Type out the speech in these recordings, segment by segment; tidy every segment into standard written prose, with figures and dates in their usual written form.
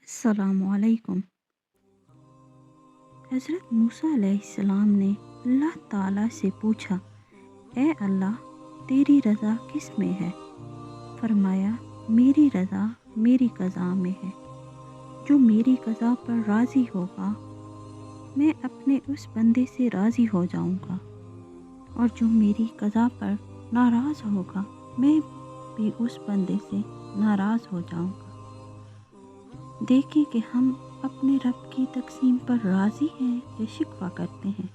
السلام علیکم۔ حضرت موسیٰ علیہ السلام نے اللہ تعالیٰ سے پوچھا، اے اللہ، تیری رضا کس میں ہے؟ فرمایا، میری رضا میری قضا میں ہے۔ جو میری قضا پر راضی ہوگا میں اپنے اس بندے سے راضی ہو جاؤں گا، اور جو میری قضا پر ناراض ہوگا میں بھی اس بندے سے ناراض ہو جاؤں گا۔ دیکھیں کہ ہم اپنے رب کی تقسیم پر راضی ہیں یا شکوہ کرتے ہیں۔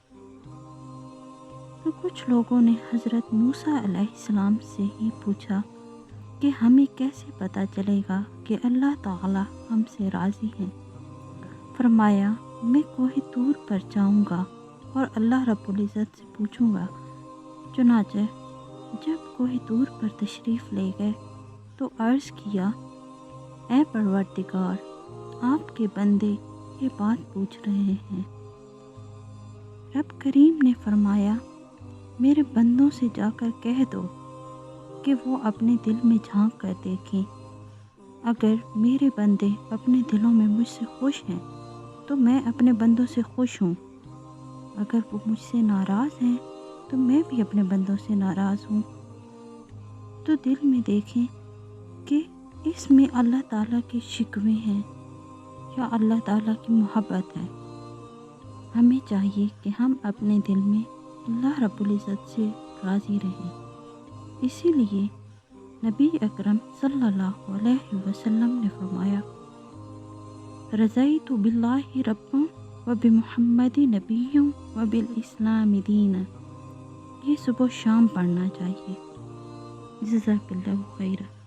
تو کچھ لوگوں نے حضرت موسیٰ علیہ السلام سے ہی پوچھا کہ ہمیں کیسے پتہ چلے گا کہ اللہ تعالیٰ ہم سے راضی ہیں؟ فرمایا، میں کوہ طور پر جاؤں گا اور اللہ رب العزت سے پوچھوں گا۔ چنانچہ جب کوہ طور پر تشریف لے گئے تو عرض کیا، اے پروردگار، آپ کے بندے یہ بات پوچھ رہے ہیں۔ رب کریم نے فرمایا، میرے بندوں سے جا کر کہہ دو کہ وہ اپنے دل میں جھانک کر دیکھیں۔ اگر میرے بندے اپنے دلوں میں مجھ سے خوش ہیں تو میں اپنے بندوں سے خوش ہوں، اگر وہ مجھ سے ناراض ہیں تو میں بھی اپنے بندوں سے ناراض ہوں۔ تو دل میں دیکھیں کہ اس میں اللہ تعالیٰ کے شکوے ہیں یا اللہ تعالیٰ کی محبت ہے۔ ہمیں چاہیے کہ ہم اپنے دل میں اللہ رب العزت سے راضی رہیں۔ اسی لیے نبی اکرم صلی اللہ علیہ وسلم نے فرمایا، رضیت باللہ ربا وبمحمد نبی وبالاسلام دینا۔ یہ صبح و شام پڑھنا چاہیے۔ جزاک اللہ خیرا۔